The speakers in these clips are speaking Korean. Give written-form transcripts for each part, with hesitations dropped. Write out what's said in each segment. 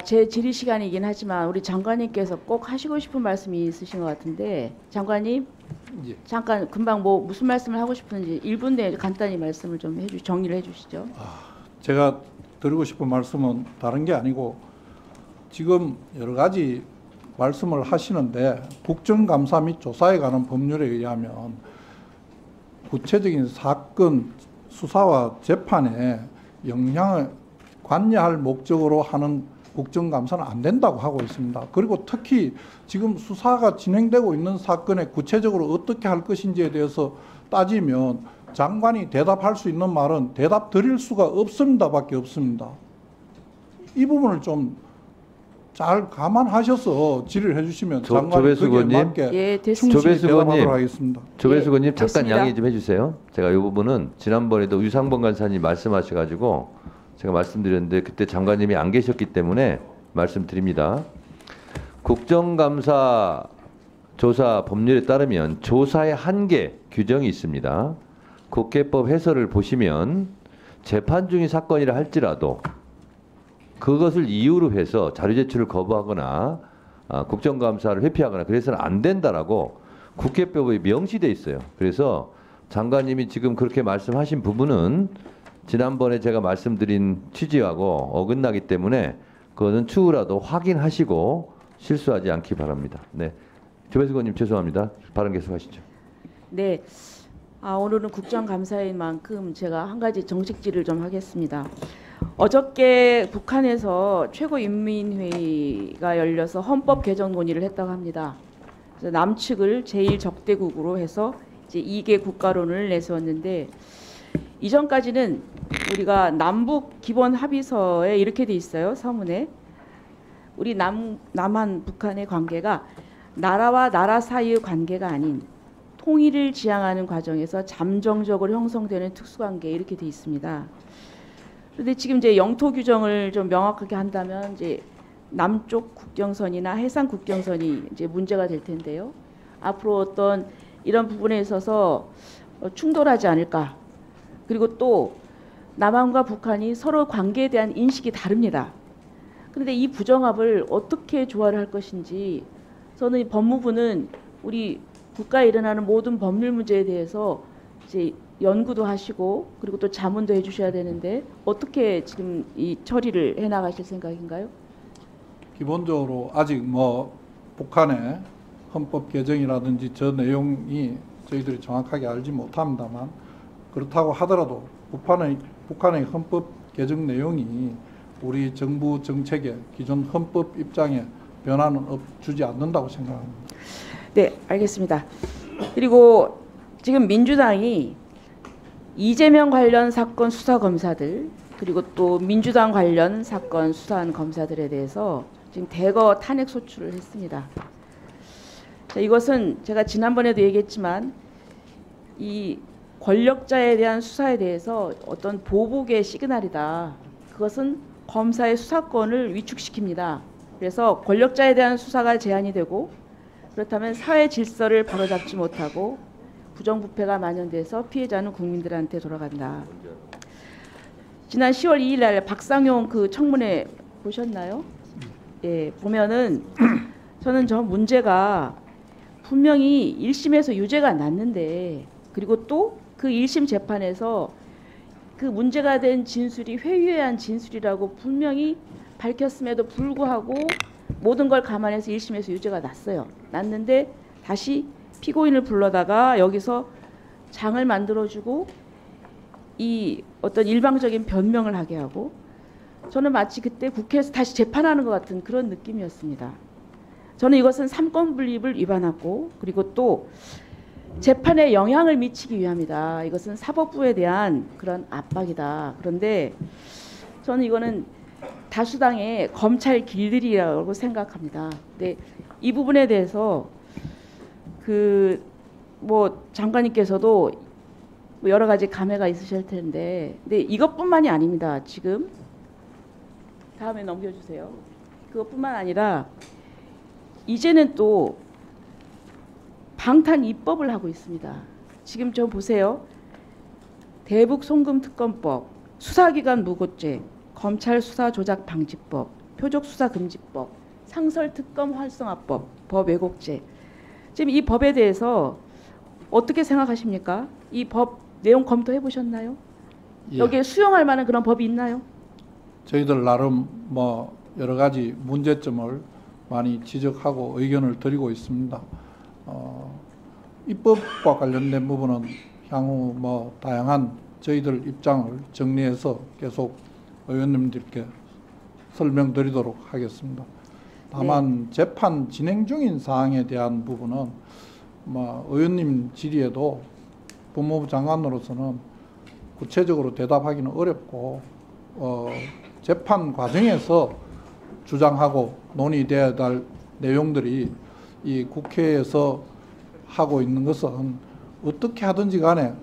제 질의 시간이긴 하지만 우리 장관님께서 꼭 하시고 싶은 말씀이 있으신 것 같은데 장관님 예. 잠깐 금방 뭐 무슨 말씀을 하고 싶은지 1분 내에 간단히 말씀을 좀 정리를 해주시죠. 제가 드리고 싶은 말씀은 다른 게 아니고 지금 여러 가지 말씀을 하시는데 국정감사 및 조사에 관한 법률에 의하면 구체적인 사건 수사와 재판에 영향을 관여할 목적으로 하는 국정감사는 안 된다고 하고 있습니다. 그리고 특히 지금 수사가 진행되고 있는 사건에 구체적으로 어떻게 할 것인지에 대해서 따지면 장관이 대답할 수 있는 말은 대답 드릴 수가 없습니다밖에 없습니다. 이 부분을 좀 잘 감안하셔서 질의를 해주시면 장관이 거기에 맞게 충실히 대답하도록 하겠습니다. 조배수 의원님 잠깐 됐습니다. 양해 좀 해주세요. 제가 이 부분은 지난번에도 유상범 간사님 말씀하셔가지고 제가 말씀드렸는데 그때 장관님이 안 계셨기 때문에 말씀드립니다. 국정감사 조사 법률에 따르면 조사의 한계 규정이 있습니다. 국회법 해설을 보시면 재판 중인 사건이라 할지라도 그것을 이유로 해서 자료 제출을 거부하거나 국정감사를 회피하거나 그래서는 안 된다라고 국회법에 명시돼 있어요. 그래서 장관님이 지금 그렇게 말씀하신 부분은 지난번에 제가 말씀드린 취지하고 어긋나기 때문에 그거는 추후라도 확인하시고 실수하지 않기 바랍니다. 네, 조배수 의원님 죄송합니다. 발언 계속하시죠. 네, 오늘은 국정감사인 만큼 제가 한 가지 정식질을 좀 하겠습니다. 어저께 북한에서 최고인민회의가 열려서 헌법 개정 논의를 했다고 합니다. 그래서 남측을 제1적대국으로 해서 이제 2개 국가론을 내세웠는데 이전까지는 우리가 남북 기본 합의서에 이렇게 돼 있어요. 서문에 우리 남한 북한의 관계가 나라와 나라 사이의 관계가 아닌 통일을 지향하는 과정에서 잠정적으로 형성되는 특수관계 이렇게 돼 있습니다. 그런데 지금 이제 영토 규정을 좀 명확하게 한다면 이제 남쪽 국경선이나 해상 국경선이 이제 문제가 될 텐데요. 앞으로 어떤 이런 부분에 있어서 충돌하지 않을까. 그리고 또 남한과 북한이 서로 관계에 대한 인식이 다릅니다. 그런데 이 부정합을 어떻게 조화를 할 것인지 저는 이 법무부는 우리 국가에 일어나는 모든 법률 문제에 대해서 이제 연구도 하시고 그리고 또 자문도 해주셔야 되는데 어떻게 지금 이 처리를 해나가실 생각인가요? 기본적으로 아직 뭐 북한의 헌법 개정이라든지 저 내용이 저희들이 정확하게 알지 못합니다만 그렇다고 하더라도 북한의 헌법 개정 내용이 우리 정부 정책의 기존 헌법 입장에 변화는 주지 않는다고 생각합니다. 네, 알겠습니다. 그리고 지금 민주당이 이재명 관련 사건 수사 검사들 그리고 또 민주당 관련 사건 수사한 검사들에 대해서 지금 대거 탄핵 소추를 했습니다. 자, 이것은 제가 지난번에도 얘기했지만 이 권력자에 대한 수사에 대해서 어떤 보복의 시그널이다. 그것은 검사의 수사권을 위축시킵니다. 그래서 권력자에 대한 수사가 제한이 되고 그렇다면 사회 질서를 바로잡지 못하고 부정부패가 만연돼서 피해자는 국민들한테 돌아간다. 지난 10월 2일 날 박상용 그 청문회 보셨나요? 예, 보면은 저는 저 문제가 분명히 1심에서 유죄가 났는데 그리고 또 그 1심 재판에서 그 문제가 된 진술이 회유한 진술이라고 분명히 밝혔음에도 불구하고 모든 걸 감안해서 1심에서 유죄가 났는데 다시 피고인을 불러다가 여기서 장을 만들어주고 이 어떤 일방적인 변명을 하게 하고 저는 마치 그때 국회에서 다시 재판하는 것 같은 그런 느낌이었습니다. 저는 이것은 삼권분립을 위반하고 그리고 또 재판에 영향을 미치기 위함이다. 이것은 사법부에 대한 그런 압박이다. 그런데 저는 이거는 다수당의 검찰 길들이라고 생각합니다. 근데 이 부분에 대해서 뭐 장관님께서도 여러 가지 감회가 있으실 텐데, 근데 이것뿐만이 아닙니다. 지금 다음에 넘겨주세요. 그것뿐만 아니라 이제는 또 방탄 입법을 하고 있습니다. 지금 좀 보세요. 대북 송금 특검법, 수사기관 무고죄, 검찰 수사 조작 방지법, 표적수사금지법, 상설특검 활성화법, 법 왜곡죄. 지금 이 법에 대해서 어떻게 생각하십니까? 이 법 내용 검토해 보셨나요? 예. 여기에 수용할 만한 그런 법이 있나요? 저희들 나름 뭐 여러 가지 문제점을 많이 지적하고 의견을 드리고 있습니다. 입법과 관련된 부분은 향후 뭐 다양한 저희들 입장을 정리해서 계속 의원님들께 설명드리도록 하겠습니다. 다만 재판 진행 중인 사항에 대한 부분은 뭐 의원님 질의에도 법무부 장관으로서는 구체적으로 대답하기는 어렵고 재판 과정에서 주장하고 논의돼야 할 내용들이 이 국회에서 하고 있는 것은 어떻게 하든지 간에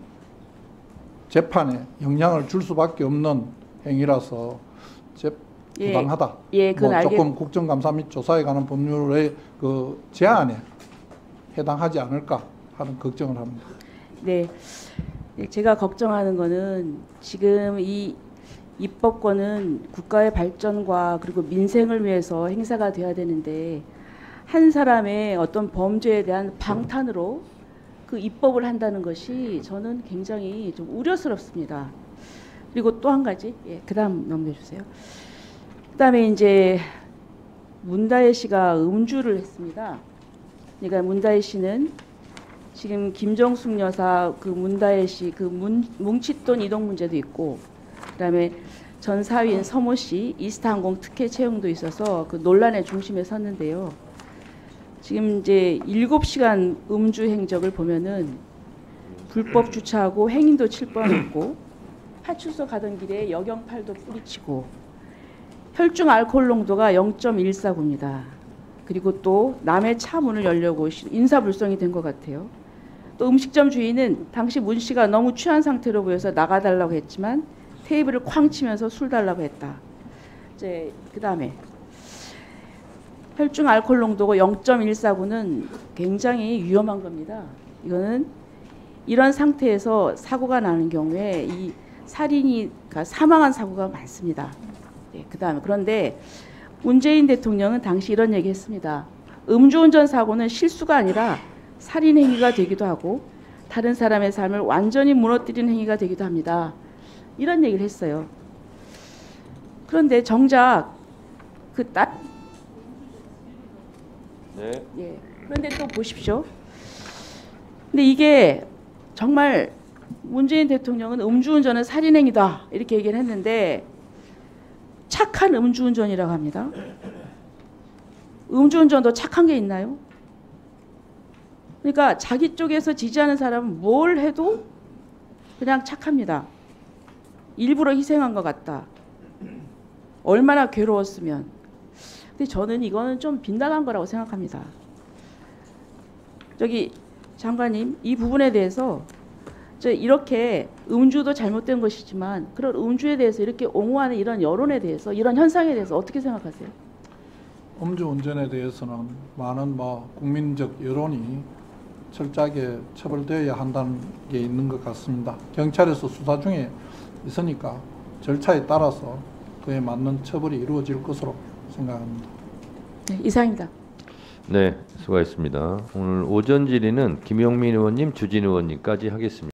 재판에 영향을 줄 수밖에 없는 행위라서 부당하다. 예, 그건 조금 국정감사 및 조사에 관한 법률의 그 제한에 해당하지 않을까 하는 걱정을 합니다. 네, 제가 걱정하는 거는 지금 이 입법권은 국가의 발전과 그리고 민생을 위해서 행사가 돼야 되는데 한 사람의 어떤 범죄에 대한 방탄으로 그 입법을 한다는 것이 저는 굉장히 좀 우려스럽습니다. 그리고 또 한 가지, 그다음 넘겨주세요. 그다음에 이제 문다혜 씨가 음주를 했습니다. 그러니까 문다혜 씨는 지금 김정숙 여사 그 문다혜 씨 그 뭉칫돈 이동 문제도 있고, 그다음에 전 사위인 서모 씨 이스타항공 특혜 채용도 있어서 그 논란의 중심에 섰는데요. 지금 이제 7시간 음주 행적을 보면은 불법 주차하고 행인도 칠 뻔했고 파출소 가던 길에 여경팔도 뿌리치고 혈중 알코올 농도가 0.149입니다. 그리고 또 남의 차 문을 열려고 인사불성이 된 것 같아요. 또 음식점 주인은 당시 문 씨가 너무 취한 상태로 보여서 나가달라고 했지만 테이블을 쾅 치면서 술 달라고 했다. 이제 그다음에 혈중 알코올 농도가 0.149는 굉장히 위험한 겁니다. 이거는 이런 상태에서 사고가 나는 경우에 이 살인이 사망한 사고가 많습니다. 그다음에 그런데 문재인 대통령은 당시 이런 얘기했습니다. 음주운전 사고는 실수가 아니라 살인 행위가 되기도 하고 다른 사람의 삶을 완전히 무너뜨리는 행위가 되기도 합니다. 이런 얘기를 했어요. 그런데 정작 그런데 또 보십시오. 근데 이게 정말 문재인 대통령은 음주운전은 살인행위다 이렇게 얘기를 했는데 착한 음주운전이라고 합니다. 음주운전도 착한 게 있나요? 그러니까 자기 쪽에서 지지하는 사람은 뭘 해도 그냥 착합니다. 일부러 희생한 것 같다. 얼마나 괴로웠으면. 근데 저는 이거는 좀 빈당한 거라고 생각합니다. 저기 장관님, 이 부분에 대해서 이렇게 음주도 잘못된 것이지만 그런 음주에 대해서 이렇게 옹호하는 이런 여론에 대해서 이런 현상에 대해서 어떻게 생각하세요? 음주운전에 대해서는 많은 국민적 여론이 철저하게 처벌되어야 한다는 게 있는 것 같습니다. 경찰에서 수사 중에 있으니까 절차에 따라서 그에 맞는 처벌이 이루어질 것으로 생각합니다. 네, 이상입니다. 네, 수고하셨습니다. 오늘 오전 질의는 김용민 의원님, 주진 의원님까지 하겠습니다.